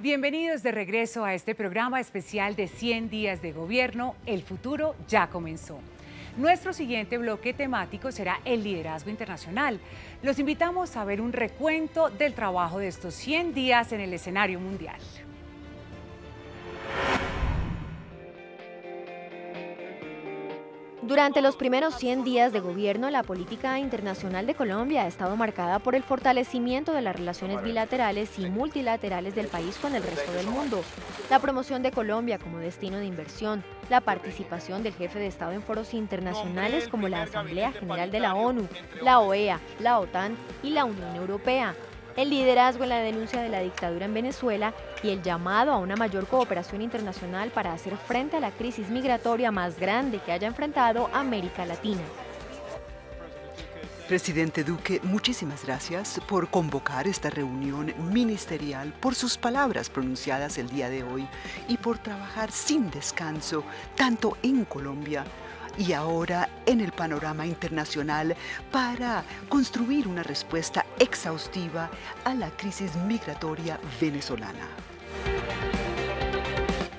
Bienvenidos de regreso a este programa especial de 100 días de gobierno. El futuro ya comenzó. Nuestro siguiente bloque temático será el liderazgo internacional. Los invitamos a ver un recuento del trabajo de estos 100 días en el escenario mundial. Durante los primeros 100 días de gobierno, la política internacional de Colombia ha estado marcada por el fortalecimiento de las relaciones bilaterales y multilaterales del país con el resto del mundo, la promoción de Colombia como destino de inversión, la participación del jefe de Estado en foros internacionales como la Asamblea General de la ONU, la OEA, la OTAN y la Unión Europea, el liderazgo en la denuncia de la dictadura en Venezuela y el llamado a una mayor cooperación internacional para hacer frente a la crisis migratoria más grande que haya enfrentado América Latina. Presidente Duque, muchísimas gracias por convocar esta reunión ministerial, por sus palabras pronunciadas el día de hoy y por trabajar sin descanso tanto en Colombia y ahora en el panorama internacional para construir una respuesta exhaustiva a la crisis migratoria venezolana.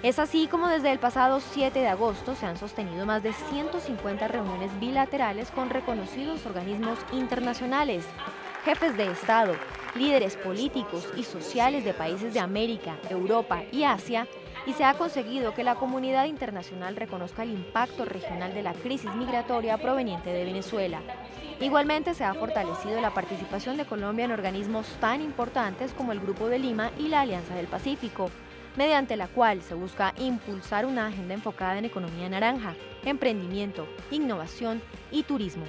Es así como desde el pasado 7 de agosto se han sostenido más de 150 reuniones bilaterales con reconocidos organismos internacionales, jefes de Estado, líderes políticos y sociales de países de América, Europa y Asia, y se ha conseguido que la comunidad internacional reconozca el impacto regional de la crisis migratoria proveniente de Venezuela. Igualmente se ha fortalecido la participación de Colombia en organismos tan importantes como el Grupo de Lima y la Alianza del Pacífico, mediante la cual se busca impulsar una agenda enfocada en economía naranja, emprendimiento, innovación y turismo.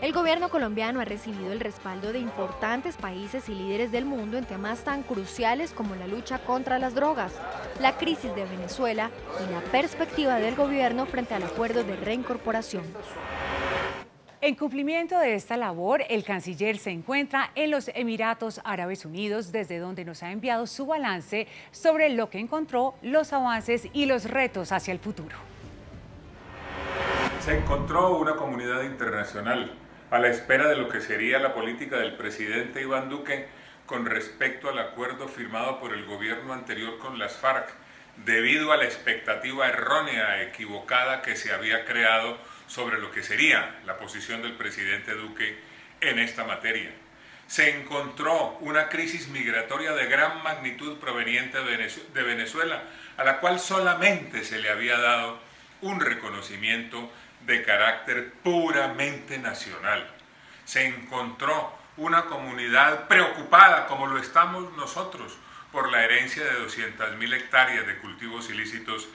El gobierno colombiano ha recibido el respaldo de importantes países y líderes del mundo en temas tan cruciales como la lucha contra las drogas, la crisis de Venezuela y la perspectiva del gobierno frente al acuerdo de reincorporación. En cumplimiento de esta labor, el canciller se encuentra en los Emiratos Árabes Unidos, desde donde nos ha enviado su balance sobre lo que encontró, los avances y los retos hacia el futuro. Se encontró una comunidad internacional a la espera de lo que sería la política del presidente Iván Duque con respecto al acuerdo firmado por el gobierno anterior con las FARC, debido a la expectativa errónea, equivocada que se había creado sobre lo que sería la posición del presidente Duque en esta materia. Se encontró una crisis migratoria de gran magnitud proveniente de Venezuela, a la cual solamente se le había dado un reconocimiento de carácter puramente nacional. Se encontró una comunidad preocupada, como lo estamos nosotros, por la herencia de 200.000 hectáreas de cultivos ilícitos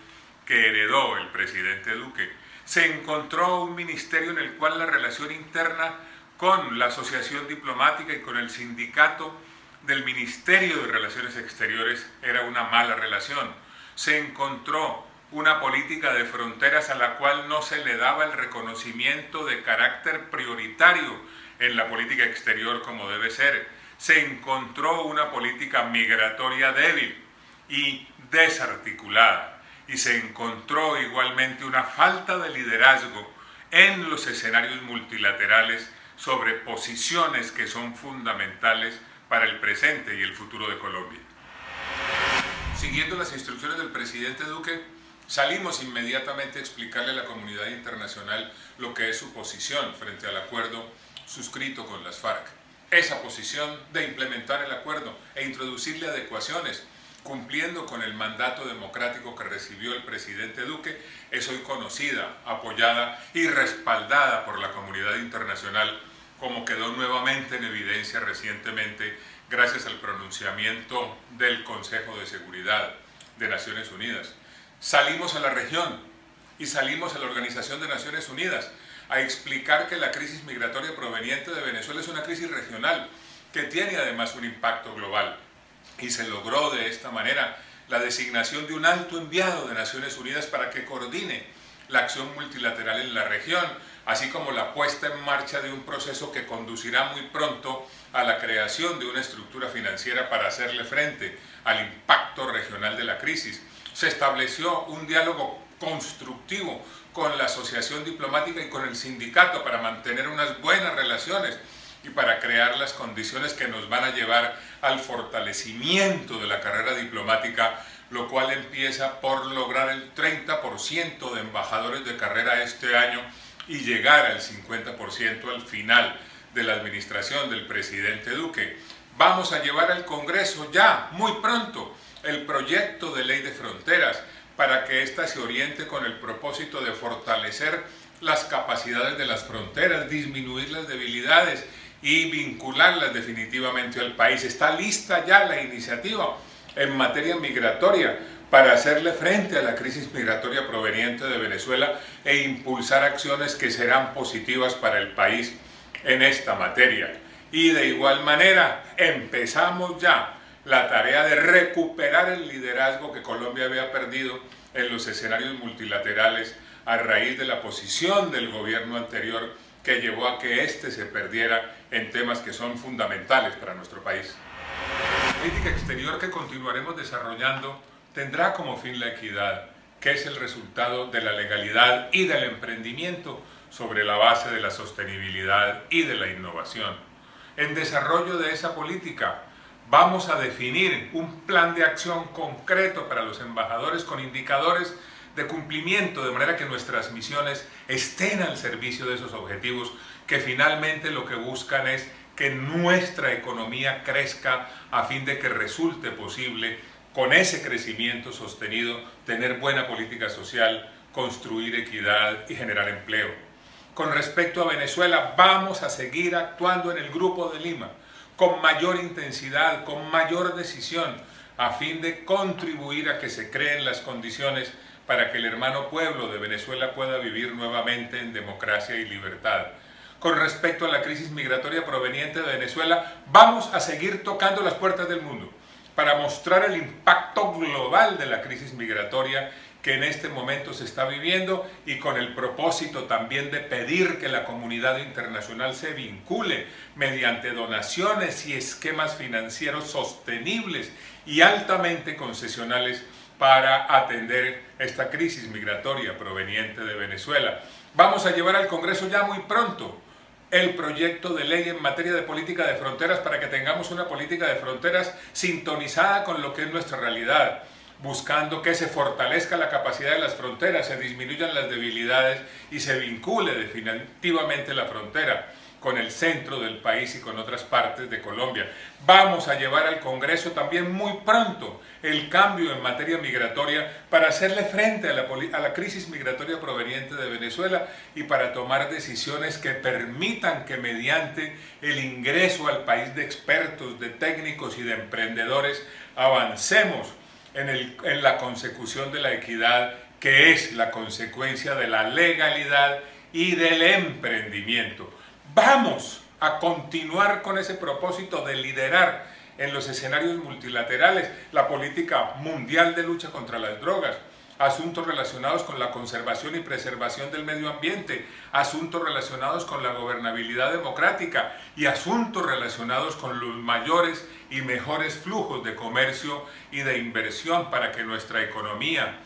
que heredó el presidente Duque. Se encontró un ministerio en el cual la relación interna con la asociación diplomática y con el sindicato del Ministerio de Relaciones Exteriores era una mala relación. Se encontró una política de fronteras a la cual no se le daba el reconocimiento de carácter prioritario en la política exterior como debe ser. Se encontró una política migratoria débil y desarticulada. Y se encontró igualmente una falta de liderazgo en los escenarios multilaterales sobre posiciones que son fundamentales para el presente y el futuro de Colombia. Siguiendo las instrucciones del presidente Duque, salimos inmediatamente a explicarle a la comunidad internacional lo que es su posición frente al acuerdo suscrito con las FARC. Esa posición de implementar el acuerdo e introducirle adecuaciones, cumpliendo con el mandato democrático que recibió el presidente Duque, es hoy conocida, apoyada y respaldada por la comunidad internacional, como quedó nuevamente en evidencia recientemente gracias al pronunciamiento del Consejo de Seguridad de Naciones Unidas. Salimos a la región y salimos a la Organización de Naciones Unidas a explicar que la crisis migratoria proveniente de Venezuela es una crisis regional que tiene además un impacto global. Y se logró de esta manera la designación de un alto enviado de Naciones Unidas para que coordine la acción multilateral en la región, así como la puesta en marcha de un proceso que conducirá muy pronto a la creación de una estructura financiera para hacerle frente al impacto regional de la crisis. Se estableció un diálogo constructivo con la asociación diplomática y con el sindicato para mantener unas buenas relaciones y para crear las condiciones que nos van a llevar al fortalecimiento de la carrera diplomática, lo cual empieza por lograr el 30% de embajadores de carrera este año y llegar al 50% al final de la administración del presidente Duque. Vamos a llevar al Congreso ya, muy pronto, el proyecto de ley de fronteras para que ésta se oriente con el propósito de fortalecer las capacidades de las fronteras, disminuir las debilidades y vincularlas definitivamente al país. Está lista ya la iniciativa en materia migratoria para hacerle frente a la crisis migratoria proveniente de Venezuela e impulsar acciones que serán positivas para el país en esta materia. Y de igual manera empezamos ya la tarea de recuperar el liderazgo que Colombia había perdido en los escenarios multilaterales a raíz de la posición del gobierno anterior que llevó a que éste se perdiera en temas que son fundamentales para nuestro país. La política exterior que continuaremos desarrollando tendrá como fin la equidad, que es el resultado de la legalidad y del emprendimiento sobre la base de la sostenibilidad y de la innovación. En desarrollo de esa política, vamos a definir un plan de acción concreto para los embajadores con indicadores de cumplimiento, de manera que nuestras misiones estén al servicio de esos objetivos, que finalmente lo que buscan es que nuestra economía crezca a fin de que resulte posible, con ese crecimiento sostenido, tener buena política social, construir equidad y generar empleo. Con respecto a Venezuela, vamos a seguir actuando en el Grupo de Lima con mayor intensidad, con mayor decisión, a fin de contribuir a que se creen las condiciones para que el hermano pueblo de Venezuela pueda vivir nuevamente en democracia y libertad. Con respecto a la crisis migratoria proveniente de Venezuela, vamos a seguir tocando las puertas del mundo para mostrar el impacto global de la crisis migratoria que en este momento se está viviendo y con el propósito también de pedir que la comunidad internacional se vincule mediante donaciones y esquemas financieros sostenibles y altamente concesionales para atender esta crisis migratoria proveniente de Venezuela. Vamos a llevar al Congreso ya muy pronto el proyecto de ley en materia de política de fronteras para que tengamos una política de fronteras sintonizada con lo que es nuestra realidad, buscando que se fortalezca la capacidad de las fronteras, se disminuyan las debilidades y se vincule definitivamente la frontera con el centro del país y con otras partes de Colombia. Vamos a llevar al Congreso también muy pronto el cambio en materia migratoria para hacerle frente a la crisis migratoria proveniente de Venezuela y para tomar decisiones que permitan que mediante el ingreso al país de expertos, de técnicos y de emprendedores avancemos en la consecución de la equidad, que es la consecuencia de la legalidad y del emprendimiento. Vamos a continuar con ese propósito de liderar en los escenarios multilaterales la política mundial de lucha contra las drogas, asuntos relacionados con la conservación y preservación del medio ambiente, asuntos relacionados con la gobernabilidad democrática y asuntos relacionados con los mayores y mejores flujos de comercio y de inversión para que nuestra economía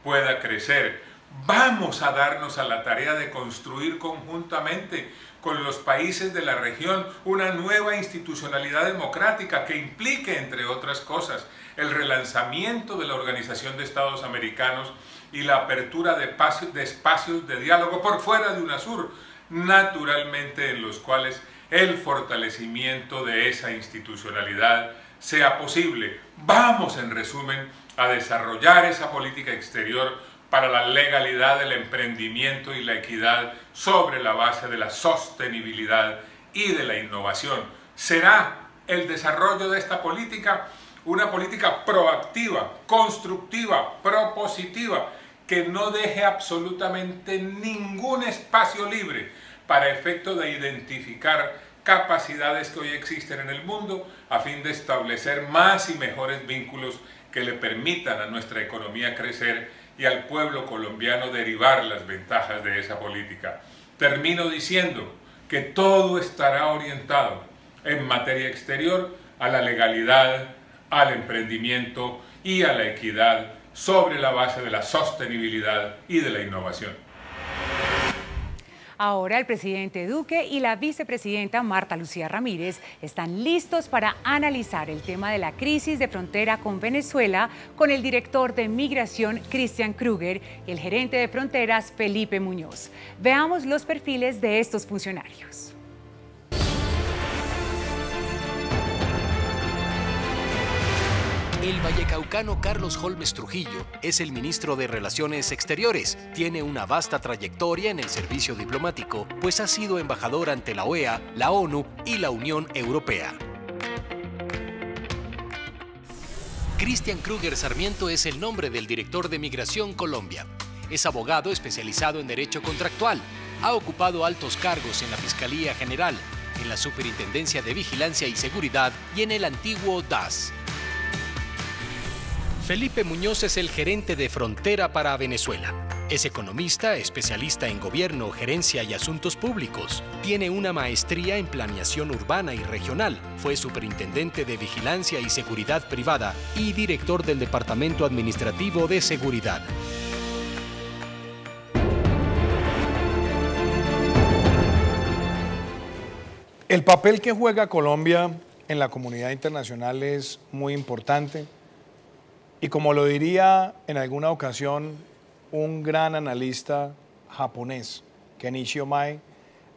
pueda crecer. Vamos a darnos a la tarea de construir conjuntamente con los países de la región una nueva institucionalidad democrática que implique, entre otras cosas, el relanzamiento de la Organización de Estados Americanos y la apertura de espacios de diálogo por fuera de UNASUR, naturalmente en los cuales el fortalecimiento de esa institucionalidad sea posible. Vamos, en resumen, a desarrollar esa política exterior para la legalidad, el emprendimiento y la equidad sobre la base de la sostenibilidad y de la innovación. Será el desarrollo de esta política una política proactiva, constructiva, propositiva, que no deje absolutamente ningún espacio libre para efecto de identificar capacidades que hoy existen en el mundo a fin de establecer más y mejores vínculos que le permitan a nuestra economía crecer y al pueblo colombiano derivar las ventajas de esa política. Termino diciendo que todo estará orientado en materia exterior a la legalidad, al emprendimiento y a la equidad sobre la base de la sostenibilidad y de la innovación. Ahora el presidente Duque y la vicepresidenta Marta Lucía Ramírez están listos para analizar el tema de la crisis de frontera con Venezuela con el director de Migración Christian Krueger y el gerente de fronteras Felipe Muñoz. Veamos los perfiles de estos funcionarios. El vallecaucano Carlos Holmes Trujillo es el ministro de Relaciones Exteriores. Tiene una vasta trayectoria en el servicio diplomático, pues ha sido embajador ante la OEA, la ONU y la Unión Europea. Christian Krueger Sarmiento es el nombre del director de Migración Colombia. Es abogado especializado en derecho contractual. Ha ocupado altos cargos en la Fiscalía General, en la Superintendencia de Vigilancia y Seguridad y en el antiguo DAS. Felipe Muñoz es el gerente de Frontera para Venezuela. Es economista, especialista en gobierno, gerencia y asuntos públicos. Tiene una maestría en planeación urbana y regional. Fue superintendente de Vigilancia y Seguridad Privada y director del Departamento Administrativo de Seguridad. El papel que juega Colombia en la comunidad internacional es muy importante. Y como lo diría en alguna ocasión un gran analista japonés, Kenichi Omae,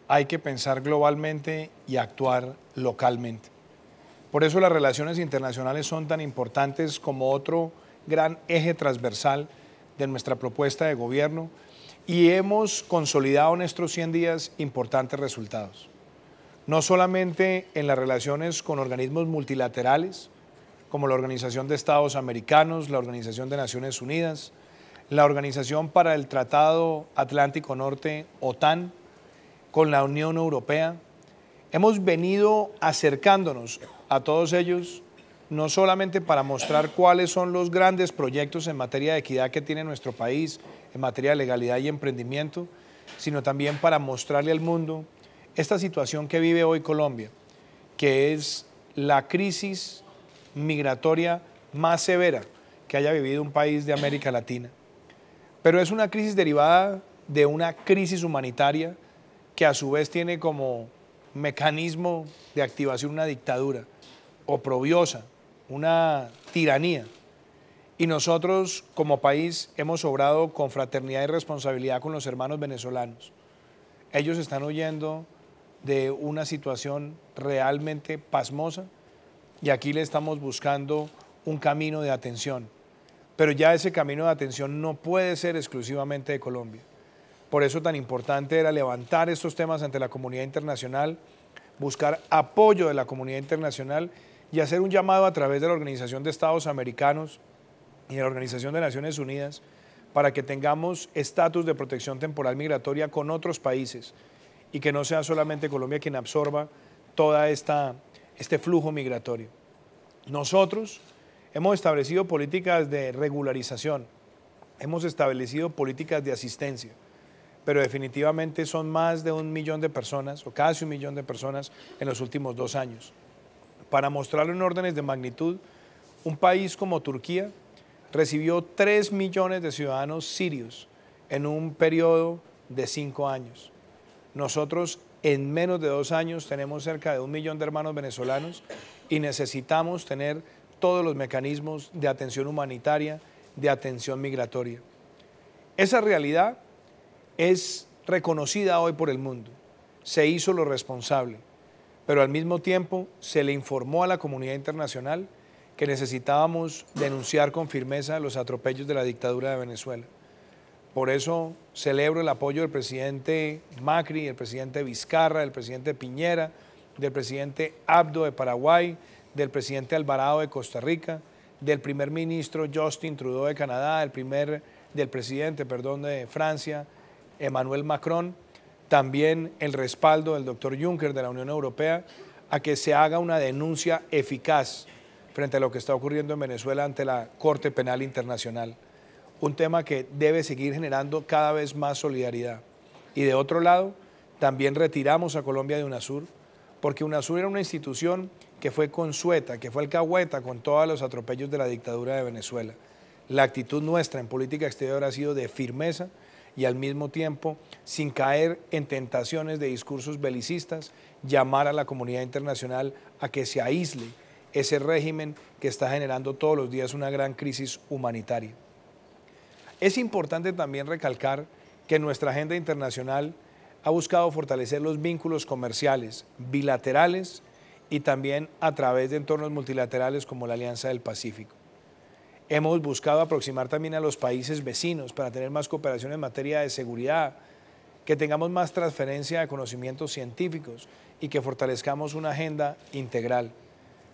hay que pensar globalmente y actuar localmente. Por eso las relaciones internacionales son tan importantes como otro gran eje transversal de nuestra propuesta de gobierno y hemos consolidado en estos 100 días importantes resultados. No solamente en las relaciones con organismos multilaterales, como la Organización de Estados Americanos, la Organización de Naciones Unidas, la Organización para el Tratado Atlántico Norte, OTAN, con la Unión Europea. Hemos venido acercándonos a todos ellos, no solamente para mostrar cuáles son los grandes proyectos en materia de equidad que tiene nuestro país, en materia de legalidad y emprendimiento, sino también para mostrarle al mundo esta situación que vive hoy Colombia, que es la crisis migratoria más severa que haya vivido un país de América Latina. Pero es una crisis derivada de una crisis humanitaria que a su vez tiene como mecanismo de activación una dictadura oprobiosa, una tiranía. Y nosotros como país hemos obrado con fraternidad y responsabilidad con los hermanos venezolanos. Ellos están huyendo de una situación realmente pasmosa y aquí le estamos buscando un camino de atención. Pero ya ese camino de atención no puede ser exclusivamente de Colombia. Por eso tan importante era levantar estos temas ante la comunidad internacional, buscar apoyo de la comunidad internacional y hacer un llamado a través de la Organización de Estados Americanos y de la Organización de Naciones Unidas para que tengamos estatus de protección temporal migratoria con otros países y que no sea solamente Colombia quien absorba toda este flujo migratorio. Nosotros hemos establecido políticas de regularización, hemos establecido políticas de asistencia, pero definitivamente son más de 1 millón de personas, o casi 1 millón de personas en los últimos 2 años. Para mostrarlo en órdenes de magnitud, un país como Turquía recibió 3 millones de ciudadanos sirios en un periodo de 5 años. Nosotros en menos de 2 años tenemos cerca de 1 millón de hermanos venezolanos y necesitamos tener todos los mecanismos de atención humanitaria, de atención migratoria. Esa realidad es reconocida hoy por el mundo, se hizo lo responsable, pero al mismo tiempo se le informó a la comunidad internacional que necesitábamos denunciar con firmeza los atropellos de la dictadura de Venezuela. Por eso celebro el apoyo del presidente Macri, del presidente Vizcarra, del presidente Piñera, del presidente Abdo de Paraguay, del presidente Alvarado de Costa Rica, del primer ministro Justin Trudeau de Canadá, del presidente de Francia, Emmanuel Macron, también el respaldo del doctor Juncker de la Unión Europea a que se haga una denuncia eficaz frente a lo que está ocurriendo en Venezuela ante la Corte Penal Internacional. Un tema que debe seguir generando cada vez más solidaridad. Y de otro lado, también retiramos a Colombia de UNASUR, porque UNASUR era una institución que fue consueta, que fue alcahueta con todos los atropellos de la dictadura de Venezuela. La actitud nuestra en política exterior ha sido de firmeza y al mismo tiempo, sin caer en tentaciones de discursos belicistas, llamar a la comunidad internacional a que se aísle ese régimen que está generando todos los días una gran crisis humanitaria. Es importante también recalcar que nuestra agenda internacional ha buscado fortalecer los vínculos comerciales, bilaterales y también a través de entornos multilaterales como la Alianza del Pacífico. Hemos buscado aproximar también a los países vecinos para tener más cooperación en materia de seguridad, que tengamos más transferencia de conocimientos científicos y que fortalezcamos una agenda integral.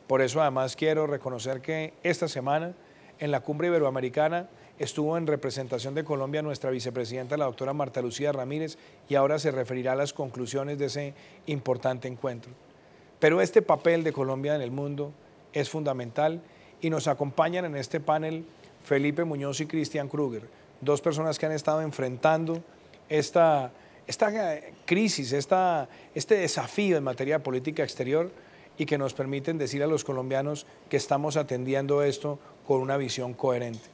Por eso además quiero reconocer que esta semana en la Cumbre Iberoamericana estuvo en representación de Colombia nuestra vicepresidenta, la doctora Marta Lucía Ramírez, y ahora se referirá a las conclusiones de ese importante encuentro. Pero este papel de Colombia en el mundo es fundamental y nos acompañan en este panel Felipe Muñoz y Cristian Kruger, dos personas que han estado enfrentando esta crisis, este desafío en materia de política exterior y que nos permiten decir a los colombianos que estamos atendiendo esto con una visión coherente.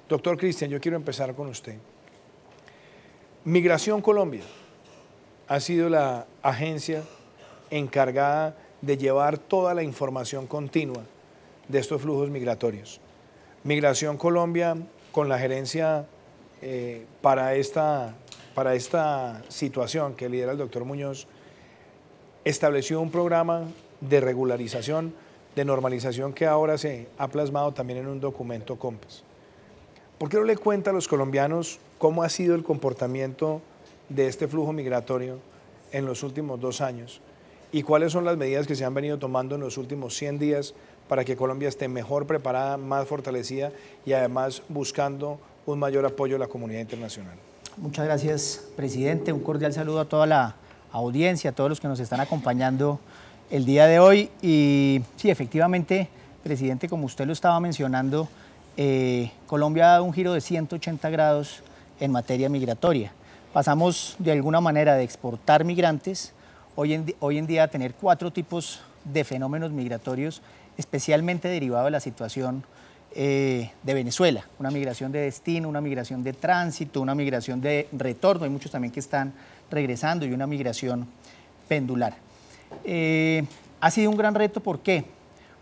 Doctor Cristian, yo quiero empezar con usted. Migración Colombia ha sido la agencia encargada de llevar toda la información continua de estos flujos migratorios. Migración Colombia, con la gerencia para esta situación que lidera el doctor Muñoz, estableció un programa de regularización, de normalización que ahora se ha plasmado también en un documento COMPES. ¿Por qué no le cuenta a los colombianos cómo ha sido el comportamiento de este flujo migratorio en los últimos 2 años y cuáles son las medidas que se han venido tomando en los últimos 100 días para que Colombia esté mejor preparada, más fortalecida y además buscando un mayor apoyo de la comunidad internacional? Muchas gracias, presidente. Un cordial saludo a toda la audiencia, a todos los que nos están acompañando el día de hoy. Y sí, efectivamente, presidente, como usted lo estaba mencionando, Colombia ha dado un giro de 180 grados en materia migratoria. Pasamos de alguna manera de exportar migrantes hoy en día a tener 4 tipos de fenómenos migratorios, especialmente derivados de la situación de Venezuela. Una migración de destino, una migración de tránsito, una migración de retorno, hay muchos también que están regresando, y una migración pendular. Ha sido un gran reto, ¿por qué?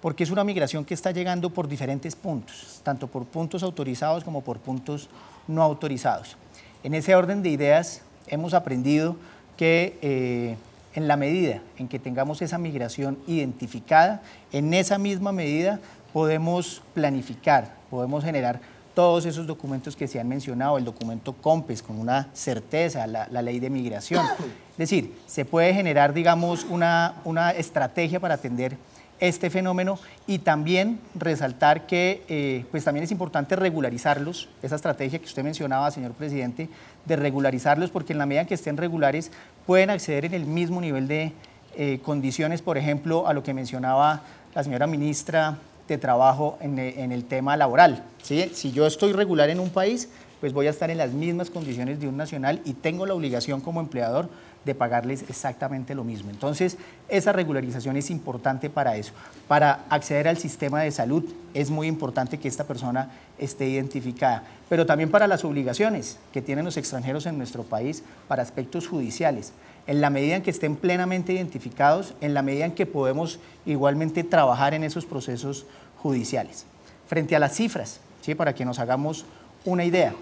Porque es una migración que está llegando por diferentes puntos, tanto por puntos autorizados como por puntos no autorizados. En ese orden de ideas hemos aprendido que en la medida en que tengamos esa migración identificada, en esa misma medida podemos planificar, podemos generar todos esos documentos que se han mencionado, el documento COMPES con una certeza, la ley de migración. Es decir, se puede generar, digamos, una estrategia para atender este fenómeno y también resaltar que pues también es importante regularizarlos, esa estrategia que usted mencionaba, señor presidente, de regularizarlos, porque en la medida en que estén regulares pueden acceder en el mismo nivel de condiciones, por ejemplo, a lo que mencionaba la señora ministra de Trabajo en el tema laboral, ¿sí? Si yo estoy regular en un país, pues voy a estar en las mismas condiciones de un nacional y tengo la obligación como empleador de pagarles exactamente lo mismo. Entonces, esa regularización es importante para eso. Para acceder al sistema de salud es muy importante que esta persona esté identificada, pero también para las obligaciones que tienen los extranjeros en nuestro país para aspectos judiciales. En la medida en que estén plenamente identificados, en la medida en que podemos igualmente trabajar en esos procesos judiciales. Frente a las cifras, ¿sí? Para que nos hagamos una idea,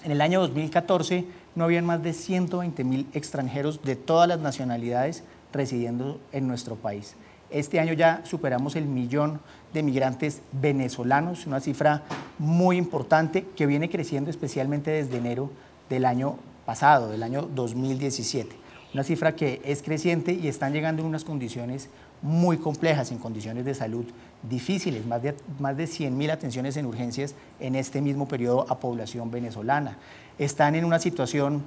en el año 2014 no habían más de 120.000 extranjeros de todas las nacionalidades residiendo en nuestro país. Este año ya superamos el 1.000.000 de migrantes venezolanos, una cifra muy importante que viene creciendo especialmente desde enero del año pasado, del año 2017. Una cifra que es creciente y están llegando en unas condiciones muy complejas, en condiciones de salud difíciles, más de 100.000 atenciones en urgencias en este mismo periodo a población venezolana. Están en una situación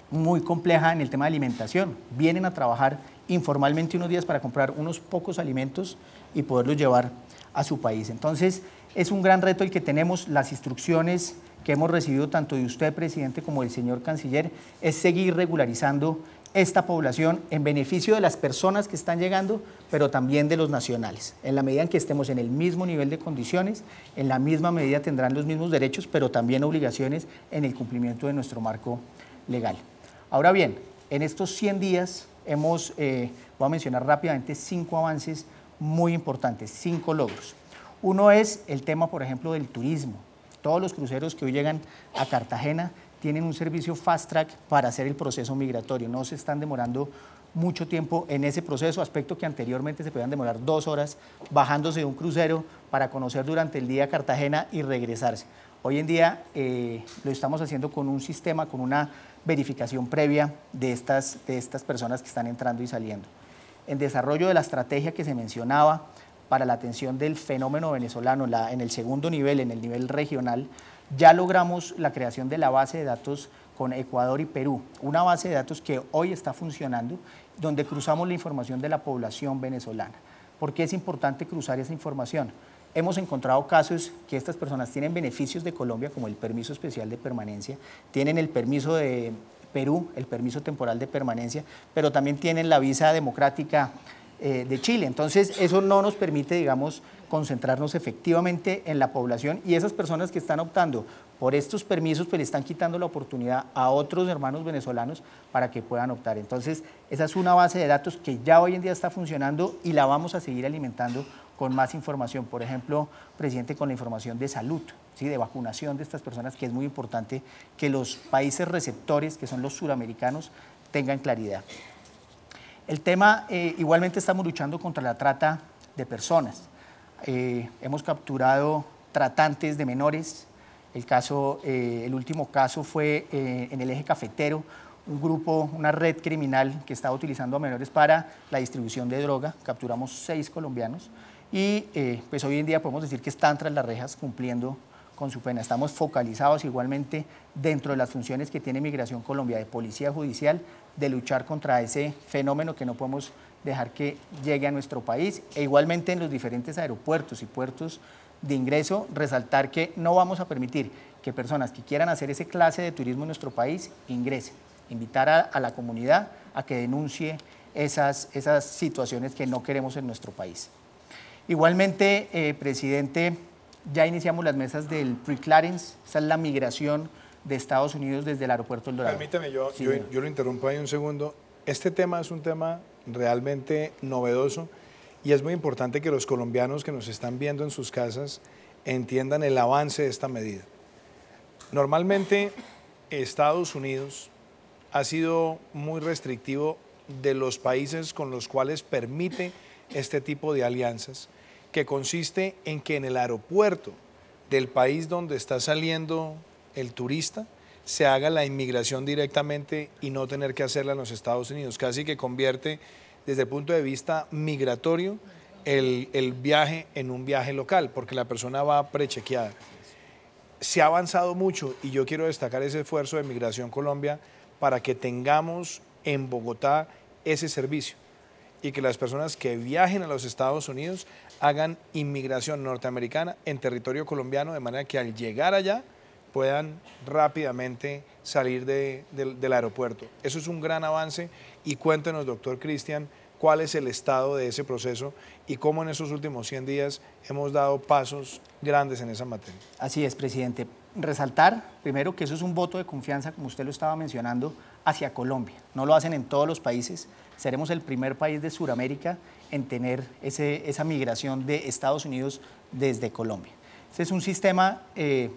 muy compleja en el tema de alimentación, vienen a trabajar informalmente unos días para comprar unos pocos alimentos y poderlos llevar a su país. Entonces, es un gran reto el que tenemos. Las instrucciones que hemos recibido tanto de usted, presidente, como del señor canciller, es seguir regularizando esta población en beneficio de las personas que están llegando, pero también de los nacionales. En la medida en que estemos en el mismo nivel de condiciones, en la misma medida tendrán los mismos derechos, pero también obligaciones en el cumplimiento de nuestro marco legal. Ahora bien, en estos 100 días voy a mencionar rápidamente 5 avances muy importantes, 5 logros. Uno es el tema, por ejemplo, del turismo. Todos los cruceros que hoy llegan a Cartagena tienen un servicio fast track para hacer el proceso migratorio. No se están demorando mucho tiempo en ese proceso, aspecto que anteriormente se podían demorar 2 horas bajándose de un crucero para conocer durante el día Cartagena y regresarse. Hoy en día lo estamos haciendo con un sistema, con una verificación previa de estas personas que están entrando y saliendo. En desarrollo de la estrategia que se mencionaba para la atención del fenómeno venezolano en el segundo nivel, en el nivel regional, ya logramos la creación de la base de datos con Ecuador y Perú, una base de datos que hoy está funcionando, donde cruzamos la información de la población venezolana. ¿Por qué es importante cruzar esa información? Hemos encontrado casos que estas personas tienen beneficios de Colombia, como el permiso especial de permanencia, tienen el permiso de Perú, el permiso temporal de permanencia, pero también tienen la visa democrática de Chile. Entonces, eso no nos permite, digamos, concentrarnos efectivamente en la población, y esas personas que están optando por estos permisos, pues le están quitando la oportunidad a otros hermanos venezolanos para que puedan optar. Entonces, esa es una base de datos que ya hoy en día está funcionando y la vamos a seguir alimentando con más información. Por ejemplo, presidente, con la información de salud, ¿sí?, de vacunación de estas personas, que es muy importante que los países receptores, que son los suramericanos, tengan claridad. El tema, igualmente estamos luchando contra la trata de personas. Hemos capturado tratantes de menores. El último caso fue en el eje cafetero, un grupo, una red criminal que estaba utilizando a menores para la distribución de droga. Capturamos 6 colombianos y pues hoy en día podemos decir que están tras las rejas cumpliendo con su pena. Estamos focalizados igualmente dentro de las funciones que tiene Migración Colombia de policía judicial, de luchar contra ese fenómeno que no podemos dejar que llegue a nuestro país, e igualmente en los diferentes aeropuertos y puertos de ingreso, resaltar que no vamos a permitir que personas que quieran hacer ese clase de turismo en nuestro país ingresen. Invitar a la comunidad a que denuncie esas situaciones que no queremos en nuestro país. Igualmente, presidente, ya iniciamos las mesas del pre-clearance, esa es la migración de Estados Unidos desde el aeropuerto El Dorado. Permítame, yo lo interrumpo ahí un segundo. Este tema es un tema realmente novedoso y es muy importante que los colombianos que nos están viendo en sus casas entiendan el avance de esta medida. Normalmente Estados Unidos ha sido muy restrictivo de los países con los cuales permite este tipo de alianzas, que consiste en que en el aeropuerto del país donde está saliendo el turista se haga la inmigración directamente y no tener que hacerla en los Estados Unidos. Casi que convierte desde el punto de vista migratorio el viaje en un viaje local, porque la persona va prechequeada. Se ha avanzado mucho y yo quiero destacar ese esfuerzo de Migración Colombia para que tengamos en Bogotá ese servicio y que las personas que viajen a los Estados Unidos hagan inmigración norteamericana en territorio colombiano, de manera que al llegar allá puedan rápidamente salir del aeropuerto. Eso es un gran avance y cuéntenos, doctor Cristian, cuál es el estado de ese proceso y cómo en esos últimos 100 días hemos dado pasos grandes en esa materia. Así es, presidente. Resaltar, primero, que eso es un voto de confianza, como usted lo estaba mencionando, hacia Colombia. No lo hacen en todos los países. Seremos el primer país de Sudamérica en tener esa migración de Estados Unidos desde Colombia. Este es un sistema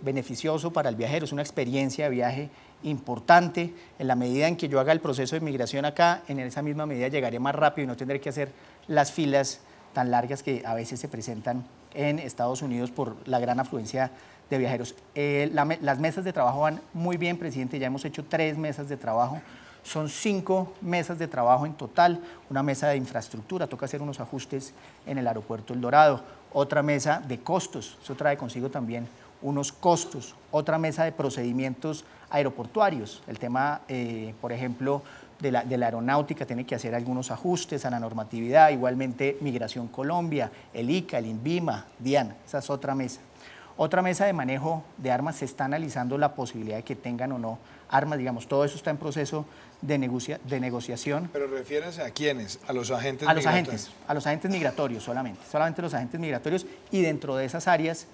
beneficioso para el viajero, es una experiencia de viaje importante. En la medida en que yo haga el proceso de migración acá, en esa misma medida llegaré más rápido y no tendré que hacer las filas tan largas que a veces se presentan en Estados Unidos por la gran afluencia de viajeros. Las mesas de trabajo van muy bien, presidente, ya hemos hecho 3 mesas de trabajo. Son 5 mesas de trabajo en total, una mesa de infraestructura, toca hacer unos ajustes en el aeropuerto El Dorado, otra mesa de costos, eso trae consigo también unos costos, otra mesa de procedimientos aeroportuarios, el tema, por ejemplo, de la aeronáutica tiene que hacer algunos ajustes a la normatividad, igualmente Migración Colombia, el ICA, el INVIMA, DIAN, esa es otra mesa. Otra mesa de manejo de armas, se está analizando la posibilidad de que tengan o no armas, digamos, todo eso está en proceso de negociación. Pero refiérense a quiénes, a los agentes migratorios. A los agentes migratorios solamente los agentes migratorios, y dentro de esas áreas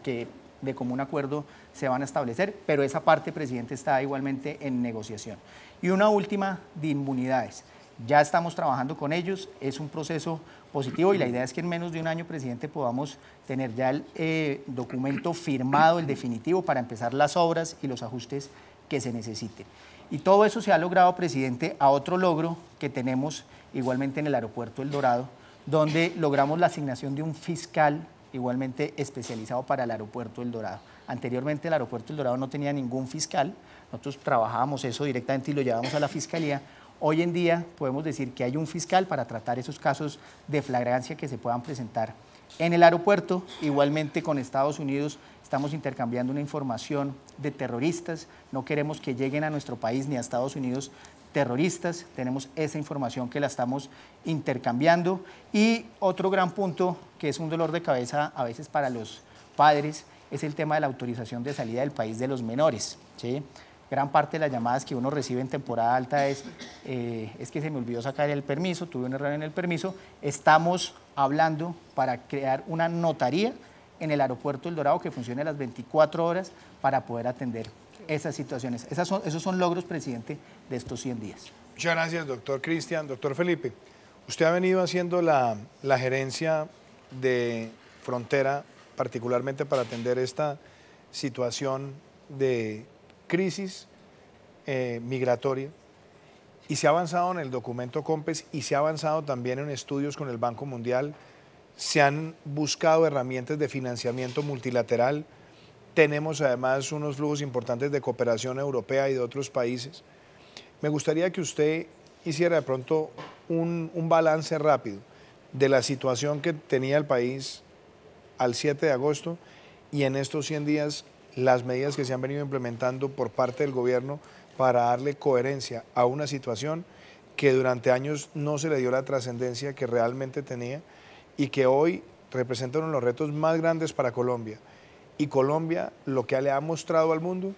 que de común acuerdo se van a establecer, pero esa parte, presidente, está igualmente en negociación. Y una última, de inmunidades. Ya estamos trabajando con ellos, es un proceso positivo y la idea es que en menos de un año, presidente, podamos tener ya el documento firmado, el definitivo, para empezar las obras y los ajustes que se necesiten. Y todo eso se ha logrado, presidente, a otro logro que tenemos igualmente en el aeropuerto El Dorado, donde logramos la asignación de un fiscal igualmente especializado para el aeropuerto El Dorado. Anteriormente el aeropuerto El Dorado no tenía ningún fiscal, nosotros trabajábamos eso directamente y lo llevábamos a la fiscalía. Hoy en día podemos decir que hay un fiscal para tratar esos casos de flagrancia que se puedan presentar en el aeropuerto. Igualmente con Estados Unidos estamos intercambiando una información de terroristas, no queremos que lleguen a nuestro país ni a Estados Unidos terroristas, tenemos esa información que la estamos intercambiando. Y otro gran punto que es un dolor de cabeza a veces para los padres es el tema de la autorización de salida del país de los menores, ¿sí? Gran parte de las llamadas que uno recibe en temporada alta es que se me olvidó sacar el permiso, tuve un error en el permiso. Estamos hablando para crear una notaría en el aeropuerto El Dorado que funcione las 24 horas para poder atender esas situaciones. Esos son logros, presidente, de estos 100 días. Muchas gracias, doctor Cristian. Doctor Felipe, usted ha venido haciendo la gerencia de frontera, particularmente para atender esta situación de crisis migratoria, y se ha avanzado en el documento COMPES y se ha avanzado también en estudios con el Banco Mundial, se han buscado herramientas de financiamiento multilateral, tenemos además unos flujos importantes de cooperación europea y de otros países. Me gustaría que usted hiciera de pronto un balance rápido de la situación que tenía el país al 7 de agosto y en estos 100 días las medidas que se han venido implementando por parte del gobierno para darle coherencia a una situación que durante años no se le dio la trascendencia que realmente tenía y que hoy representa uno de los retos más grandes para Colombia. Y Colombia lo que le ha mostrado al mundo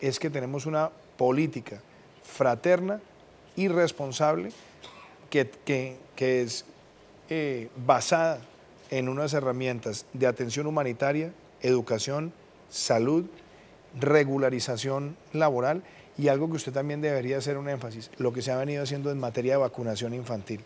es que tenemos una política fraterna y responsable que es basada en unas herramientas de atención humanitaria, educación, salud, regularización laboral y algo que usted también debería hacer un énfasis, lo que se ha venido haciendo en materia de vacunación infantil.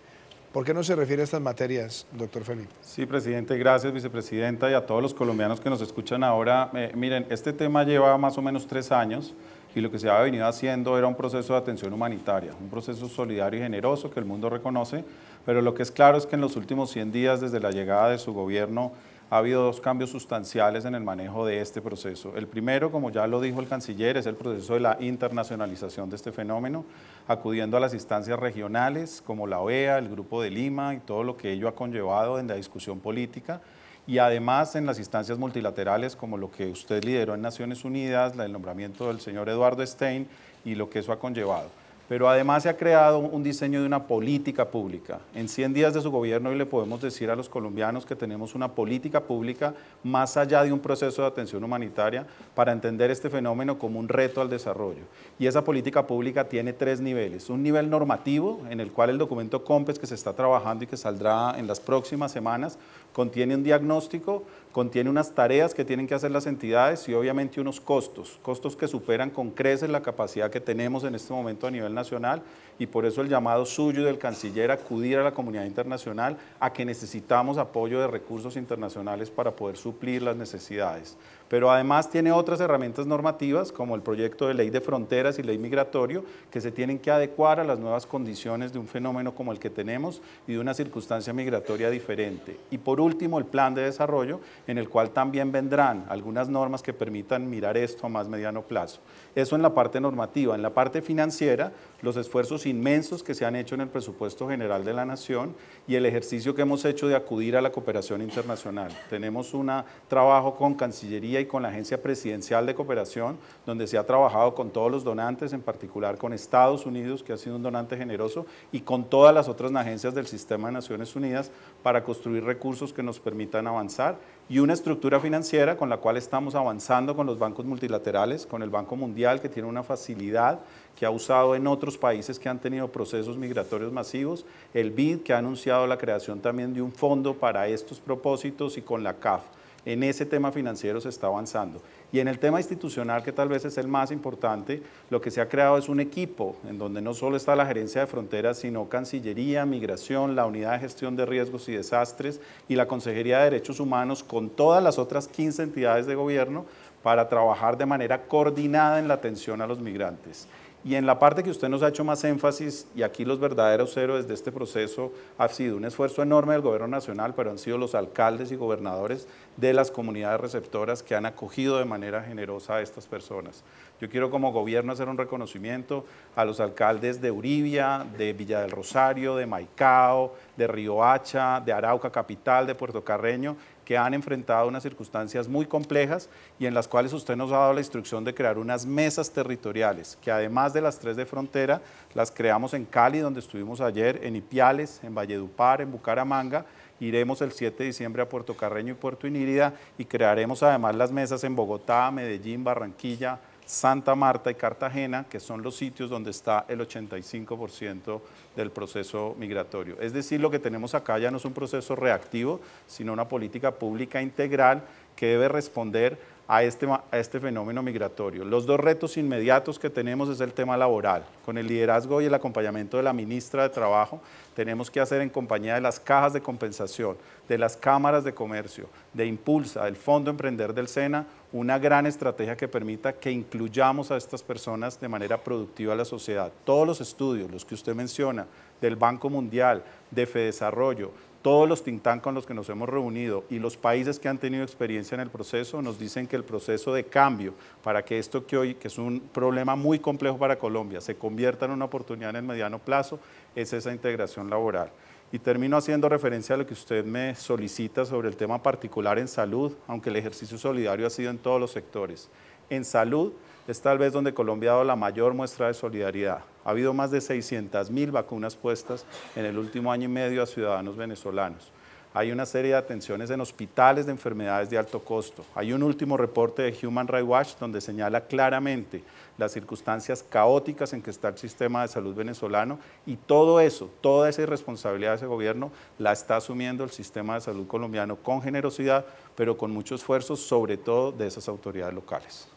¿Por qué no se refiere a estas materias, doctor Felipe? Sí, presidente, gracias, vicepresidenta, y a todos los colombianos que nos escuchan ahora. Miren, este tema lleva más o menos 3 años y lo que se había venido haciendo era un proceso de atención humanitaria, un proceso solidario y generoso que el mundo reconoce, pero lo que es claro es que en los últimos 100 días desde la llegada de su gobierno ha habido 2 cambios sustanciales en el manejo de este proceso. El primero, como ya lo dijo el canciller, es el proceso de la internacionalización de este fenómeno, acudiendo a las instancias regionales como la OEA, el Grupo de Lima y todo lo que ello ha conllevado en la discusión política, y además en las instancias multilaterales como lo que usted lideró en Naciones Unidas, el nombramiento del señor Eduardo Stein y lo que eso ha conllevado. Pero además se ha creado un diseño de una política pública. En 100 días de su gobierno hoy le podemos decir a los colombianos que tenemos una política pública más allá de un proceso de atención humanitaria para entender este fenómeno como un reto al desarrollo. Y esa política pública tiene 3 niveles. Un nivel normativo, en el cual el documento COMPES que se está trabajando y que saldrá en las próximas semanas, contiene un diagnóstico, contiene unas tareas que tienen que hacer las entidades y obviamente unos costos que superan con creces la capacidad que tenemos en este momento a nivel nacional, y por eso el llamado suyo y del canciller a acudir a la comunidad internacional a que necesitamos apoyo de recursos internacionales para poder suplir las necesidades. Pero además tiene otras herramientas normativas como el proyecto de ley de fronteras y ley migratorio que se tienen que adecuar a las nuevas condiciones de un fenómeno como el que tenemos y de una circunstancia migratoria diferente. Y por último el plan de desarrollo en el cual también vendrán algunas normas que permitan mirar esto a más mediano plazo. Eso en la parte normativa. En la parte financiera, los esfuerzos inmensos que se han hecho en el presupuesto general de la Nación y el ejercicio que hemos hecho de acudir a la cooperación internacional. Tenemos un trabajo con Cancillería y con la Agencia Presidencial de Cooperación, donde se ha trabajado con todos los donantes, en particular con Estados Unidos, que ha sido un donante generoso, y con todas las otras agencias del sistema de Naciones Unidas para construir recursos que nos permitan avanzar, y una estructura financiera con la cual estamos avanzando con los bancos multilaterales, con el Banco Mundial, que tiene una facilidad que ha usado en otros países que han tenido procesos migratorios masivos, el BID, que ha anunciado la creación también de un fondo para estos propósitos, y con la CAF. En ese tema financiero se está avanzando. Y en el tema institucional, que tal vez es el más importante, lo que se ha creado es un equipo en donde no solo está la Gerencia de Fronteras, sino Cancillería, Migración, la Unidad de Gestión de Riesgos y Desastres y la Consejería de Derechos Humanos, con todas las otras 15 entidades de gobierno, para trabajar de manera coordinada en la atención a los migrantes. Y en la parte que usted nos ha hecho más énfasis, y aquí los verdaderos héroes de este proceso, ha sido un esfuerzo enorme del Gobierno Nacional, pero han sido los alcaldes y gobernadores de las comunidades receptoras que han acogido de manera generosa a estas personas. Yo quiero como gobierno hacer un reconocimiento a los alcaldes de Uribia, de Villa del Rosario, de Maicao, de Riohacha, de Arauca Capital, de Puerto Carreño, que han enfrentado unas circunstancias muy complejas y en las cuales usted nos ha dado la instrucción de crear unas mesas territoriales, que además de las 3 de frontera, las creamos en Cali, donde estuvimos ayer, en Ipiales, en Valledupar, en Bucaramanga. Iremos el 7 de diciembre a Puerto Carreño y Puerto Inírida y crearemos además las mesas en Bogotá, Medellín, Barranquilla, Santa Marta y Cartagena, que son los sitios donde está el 85% del proceso migratorio. Es decir, lo que tenemos acá ya no es un proceso reactivo, sino una política pública integral que debe responder a este fenómeno migratorio. Los 2 retos inmediatos que tenemos es el tema laboral. Con el liderazgo y el acompañamiento de la ministra de Trabajo, tenemos que hacer en compañía de las cajas de compensación, de las cámaras de comercio, de Impulsa, del Fondo Emprender del SENA, una gran estrategia que permita que incluyamos a estas personas de manera productiva a la sociedad. Todos los estudios, los que usted menciona, del Banco Mundial, de Fedesarrollo, todos los think tanks con los que nos hemos reunido y los países que han tenido experiencia en el proceso nos dicen que el proceso de cambio para que esto que hoy, que es un problema muy complejo para Colombia, se convierta en una oportunidad en el mediano plazo, es esa integración laboral. Y termino haciendo referencia a lo que usted me solicita sobre el tema particular en salud, aunque el ejercicio solidario ha sido en todos los sectores. En salud es tal vez donde Colombia ha dado la mayor muestra de solidaridad. Ha habido más de 600.000 vacunas puestas en el último año y medio a ciudadanos venezolanos. Hay una serie de atenciones en hospitales de enfermedades de alto costo. Hay un último reporte de Human Rights Watch donde señala claramente las circunstancias caóticas en que está el sistema de salud venezolano, y todo eso, toda esa irresponsabilidad de ese gobierno la está asumiendo el sistema de salud colombiano con generosidad, pero con mucho esfuerzo, sobre todo de esas autoridades locales.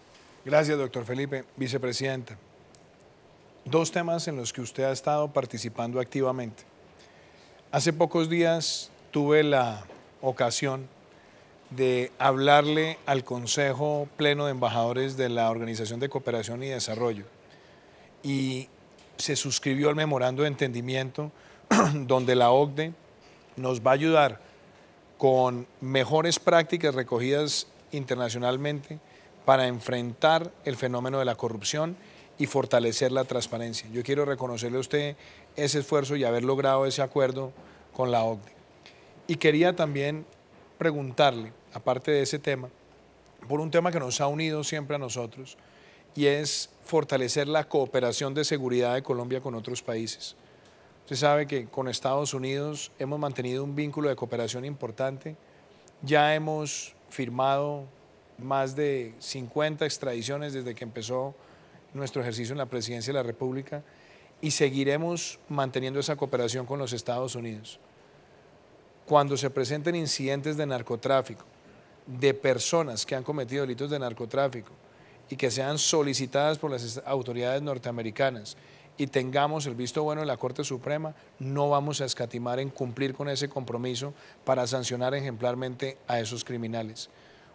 Gracias, doctor Felipe. Vicepresidenta, 2 temas en los que usted ha estado participando activamente. Hace pocos días tuve la ocasión de hablarle al Consejo Pleno de Embajadores de la Organización de Cooperación y Desarrollo, y se suscribió el memorando de entendimiento donde la OCDE nos va a ayudar con mejores prácticas recogidas internacionalmente para enfrentar el fenómeno de la corrupción y fortalecer la transparencia. Yo quiero reconocerle a usted ese esfuerzo y haber logrado ese acuerdo con la OCDE. Y quería también preguntarle, aparte de ese tema, por un tema que nos ha unido siempre a nosotros, y es fortalecer la cooperación de seguridad de Colombia con otros países. Usted sabe que con Estados Unidos hemos mantenido un vínculo de cooperación importante, ya hemos firmado más de 50 extradiciones desde que empezó nuestro ejercicio en la Presidencia de la República, y seguiremos manteniendo esa cooperación con los Estados Unidos. Cuando se presenten incidentes de narcotráfico, de personas que han cometido delitos de narcotráfico y que sean solicitadas por las autoridades norteamericanas y tengamos el visto bueno de la Corte Suprema, no vamos a escatimar en cumplir con ese compromiso para sancionar ejemplarmente a esos criminales.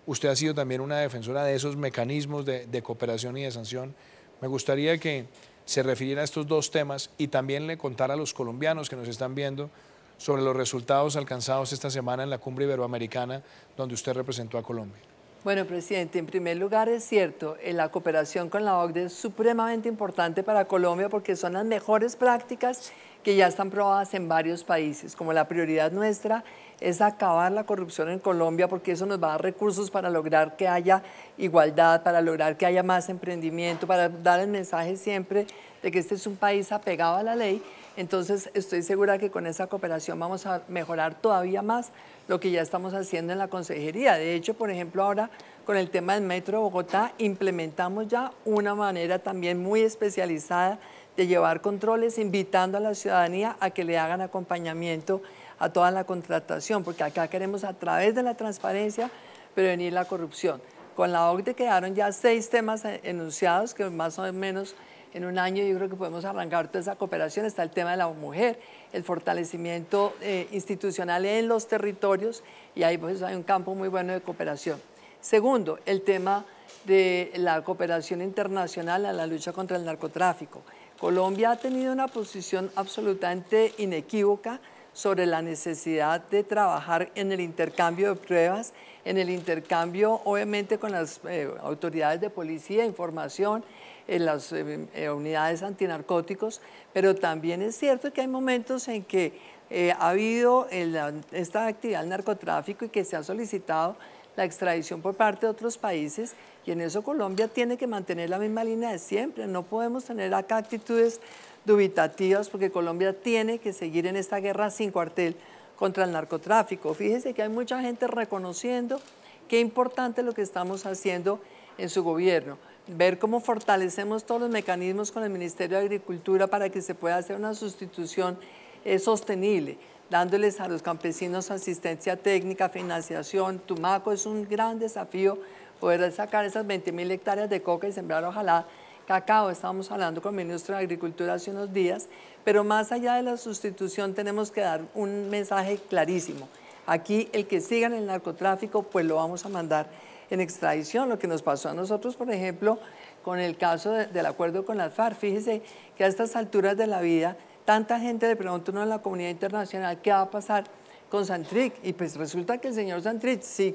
Usted ha sido también una defensora de esos mecanismos de cooperación y de sanción. Me gustaría que se refiriera a estos 2 temas y también le contara a los colombianos que nos están viendo sobre los resultados alcanzados esta semana en la Cumbre Iberoamericana, donde usted representó a Colombia. Bueno, presidente, en primer lugar es cierto, la cooperación con la OCDE es supremamente importante para Colombia porque son las mejores prácticas que ya están probadas en varios países. Como la prioridad nuestra es acabar la corrupción en Colombia porque eso nos va a dar recursos para lograr que haya igualdad, para lograr que haya más emprendimiento, para dar el mensaje siempre de que este es un país apegado a la ley. Entonces estoy segura que con esa cooperación vamos a mejorar todavía más lo que ya estamos haciendo en la consejería. De hecho, por ejemplo, ahora con el tema del Metro de Bogotá implementamos ya una manera también muy especializada de llevar controles, invitando a la ciudadanía a que le hagan acompañamiento a toda la contratación, porque acá queremos a través de la transparencia prevenir la corrupción. Con la OCDE quedaron ya 6 temas enunciados que más o menos en un año yo creo que podemos arrancar toda esa cooperación. Está el tema de la mujer, el fortalecimiento institucional en los territorios y ahí pues hay un campo muy bueno de cooperación. Segundo, el tema de la cooperación internacional a la lucha contra el narcotráfico. Colombia ha tenido una posición absolutamente inequívoca sobre la necesidad de trabajar en el intercambio de pruebas, en el intercambio obviamente con las autoridades de policía, información, en las unidades antinarcóticos, pero también es cierto que hay momentos en que ha habido esta actividad del narcotráfico y que se ha solicitado la extradición por parte de otros países y en eso Colombia tiene que mantener la misma línea de siempre. No podemos tener acá actitudes dubitativas porque Colombia tiene que seguir en esta guerra sin cuartel contra el narcotráfico. Fíjense que hay mucha gente reconociendo qué importante lo que estamos haciendo en su gobierno. Ver cómo fortalecemos todos los mecanismos con el Ministerio de Agricultura para que se pueda hacer una sustitución sostenible, dándoles a los campesinos asistencia técnica, financiación. Tumaco es un gran desafío poder sacar esas 20.000 hectáreas de coca y sembrar ojalá cacao. Estábamos hablando con el ministro de Agricultura hace unos días, pero más allá de la sustitución tenemos que dar un mensaje clarísimo. Aquí el que siga en el narcotráfico pues lo vamos a mandar en extradición, lo que nos pasó a nosotros, por ejemplo, con el caso del acuerdo con las FARC. Fíjese que a estas alturas de la vida, tanta gente le pregunta uno en la comunidad internacional qué va a pasar con Santrich, y pues resulta que el señor Santrich, si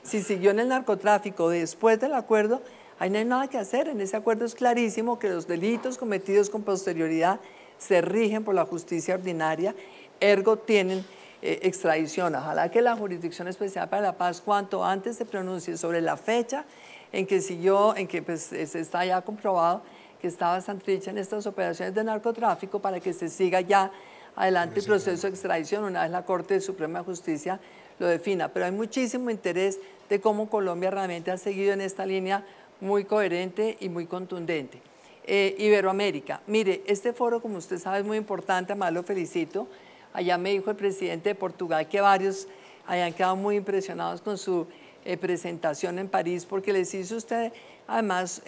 siguió en el narcotráfico después del acuerdo, ahí no hay nada que hacer. En ese acuerdo es clarísimo que los delitos cometidos con posterioridad se rigen por la justicia ordinaria, ergo tienen extradición. Ojalá que la Jurisdicción Especial para la Paz cuanto antes se pronuncie sobre la fecha en que pues, se está ya comprobado que estaba Santrich en estas operaciones de narcotráfico para que se siga ya adelante el proceso de extradición una vez la Corte Suprema de Justicia lo defina. Pero hay muchísimo interés de cómo Colombia realmente ha seguido en esta línea muy coherente y muy contundente. Iberoamérica. Mire, este foro, como usted sabe, es muy importante, además lo felicito. Allá me dijo el presidente de Portugal que varios hayan quedado muy impresionados con su presentación en París, porque les hizo usted además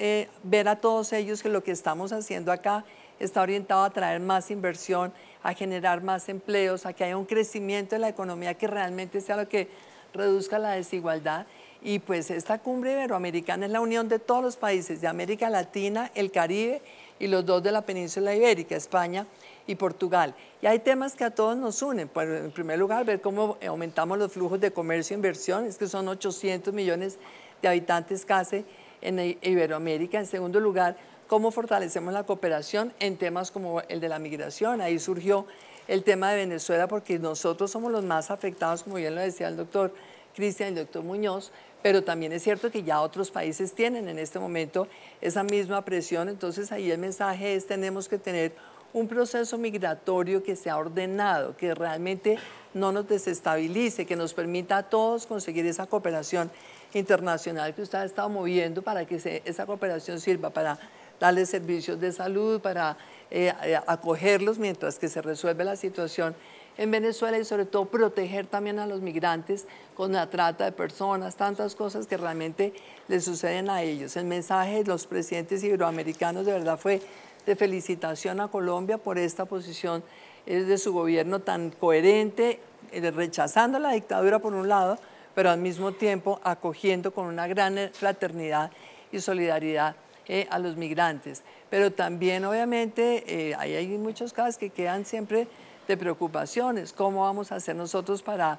ver a todos ellos que lo que estamos haciendo acá está orientado a traer más inversión, a generar más empleos, a que haya un crecimiento de la economía que realmente sea lo que reduzca la desigualdad. Y pues esta cumbre iberoamericana es la unión de todos los países de América Latina, el Caribe y los 2 de la península ibérica, España y Portugal. Y hay temas que a todos nos unen. Pues, en primer lugar, ver cómo aumentamos los flujos de comercio e inversión, es que son 800 millones de habitantes casi en Iberoamérica. En segundo lugar, cómo fortalecemos la cooperación en temas como el de la migración. Ahí surgió el tema de Venezuela porque nosotros somos los más afectados, como bien lo decía el doctor Cristian y el doctor Muñoz, pero también es cierto que ya otros países tienen en este momento esa misma presión. Entonces ahí el mensaje es: tenemos que tener un proceso migratorio que sea ordenado, que realmente no nos desestabilice, que nos permita a todos conseguir esa cooperación internacional que usted ha estado moviendo para que esa cooperación sirva para darles servicios de salud, para acogerlos mientras que se resuelve la situación en Venezuela y sobre todo proteger también a los migrantes con la trata de personas, tantas cosas que realmente les suceden a ellos. El mensaje de los presidentes iberoamericanos de verdad fue de felicitación a Colombia por esta posición de su gobierno tan coherente, rechazando la dictadura por un lado, pero al mismo tiempo acogiendo con una gran fraternidad y solidaridad a los migrantes. Pero también obviamente hay muchos casos que quedan siempre de preocupaciones. ¿Cómo vamos a hacer nosotros para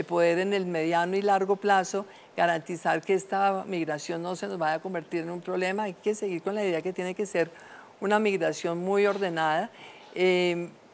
poder en el mediano y largo plazo garantizar que esta migración no se nos vaya a convertir en un problema. Hay que seguir con la idea que tiene que ser una migración muy ordenada.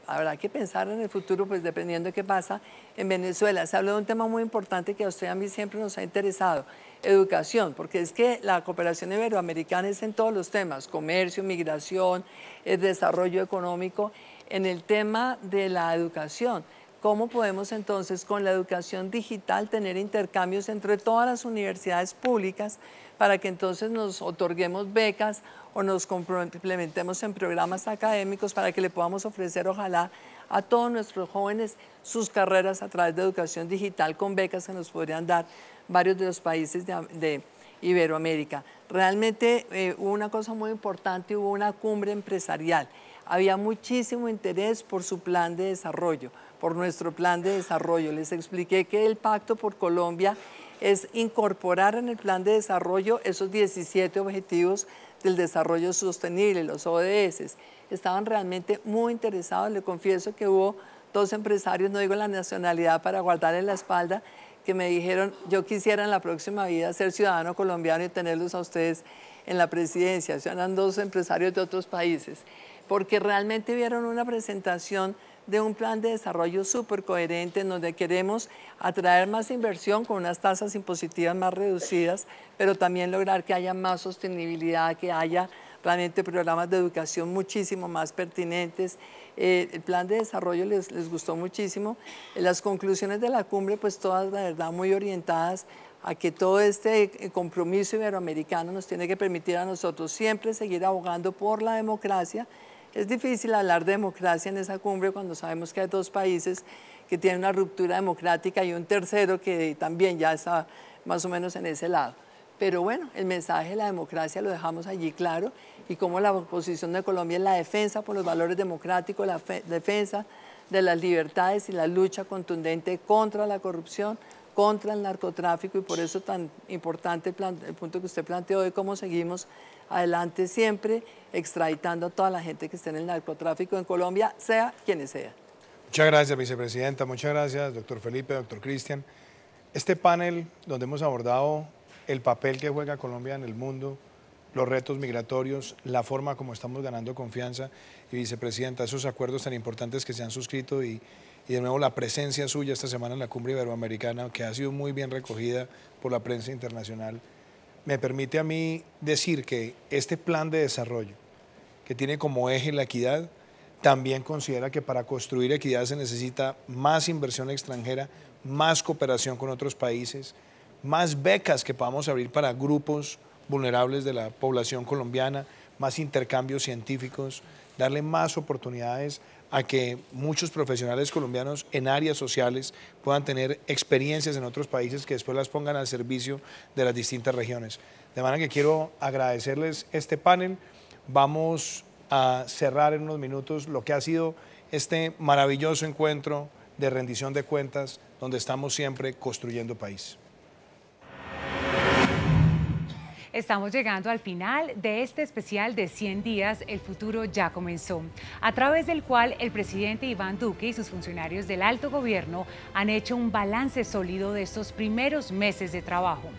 Habrá que pensar en el futuro, pues dependiendo de qué pasa en Venezuela. Se habló de un tema muy importante que a usted y a mí siempre nos ha interesado, educación, porque es que la cooperación iberoamericana es en todos los temas, comercio, migración, desarrollo económico. En el tema de la educación, ¿cómo podemos entonces con la educación digital tener intercambios entre todas las universidades públicas para que entonces nos otorguemos becas o nos complementemos en programas académicos para que le podamos ofrecer, ojalá, a todos nuestros jóvenes sus carreras a través de educación digital con becas que nos podrían dar varios de los países de Iberoamérica? Realmente hubo una cosa muy importante, hubo una cumbre empresarial. Había muchísimo interés por su plan de desarrollo, por nuestro plan de desarrollo. Les expliqué que el Pacto por Colombia es incorporar en el plan de desarrollo esos 17 objetivos del desarrollo sostenible, los ODS. Estaban realmente muy interesados. Le confieso que hubo 2 empresarios, no digo la nacionalidad para guardarle la espalda, que me dijeron, yo quisiera en la próxima vida ser ciudadano colombiano y tenerlos a ustedes en la presidencia. O sea, eran 2 empresarios de otros países, porque realmente vieron una presentación de un plan de desarrollo súper coherente en donde queremos atraer más inversión con unas tasas impositivas más reducidas, pero también lograr que haya más sostenibilidad, que haya realmente programas de educación muchísimo más pertinentes. El plan de desarrollo les gustó muchísimo. Las conclusiones de la cumbre, pues todas, la verdad, muy orientadas a que todo este compromiso iberoamericano nos tiene que permitir a nosotros siempre seguir abogando por la democracia. Es difícil hablar de democracia en esa cumbre cuando sabemos que hay 2 países que tienen una ruptura democrática y un tercero que también ya está más o menos en ese lado. Pero bueno, el mensaje de la democracia lo dejamos allí claro, y cómo la posición de Colombia es la defensa por los valores democráticos, la defensa de las libertades y la lucha contundente contra la corrupción, contra el narcotráfico, y por eso tan importante el punto que usted planteó de cómo seguimos adelante siempre extraditando a toda la gente que esté en el narcotráfico en Colombia, sea quienes sean. Muchas gracias, vicepresidenta. Muchas gracias, doctor Felipe, doctor Cristian. Este panel donde hemos abordado el papel que juega Colombia en el mundo, los retos migratorios, la forma como estamos ganando confianza, y vicepresidenta, esos acuerdos tan importantes que se han suscrito y de nuevo la presencia suya esta semana en la Cumbre Iberoamericana, que ha sido muy bien recogida por la prensa internacional, me permite a mí decir que este plan de desarrollo, que tiene como eje la equidad, también considera que para construir equidad se necesita más inversión extranjera, más cooperación con otros países, más becas que podamos abrir para grupos vulnerables de la población colombiana, más intercambios científicos, darle más oportunidades a que muchos profesionales colombianos en áreas sociales puedan tener experiencias en otros países que después las pongan al servicio de las distintas regiones. De manera que quiero agradecerles este panel. Vamos a cerrar en unos minutos lo que ha sido este maravilloso encuentro de rendición de cuentas donde estamos siempre construyendo país. Estamos llegando al final de este especial de 100 días, El futuro ya comenzó, a través del cual el presidente Iván Duque y sus funcionarios del alto gobierno han hecho un balance sólido de estos primeros meses de trabajo.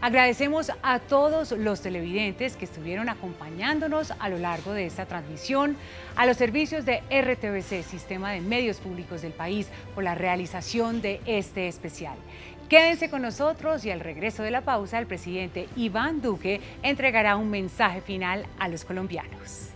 Agradecemos a todos los televidentes que estuvieron acompañándonos a lo largo de esta transmisión, a los servicios de RTVC, Sistema de Medios Públicos del País, por la realización de este especial. Quédense con nosotros y al regreso de la pausa, el presidente Iván Duque entregará un mensaje final a los colombianos.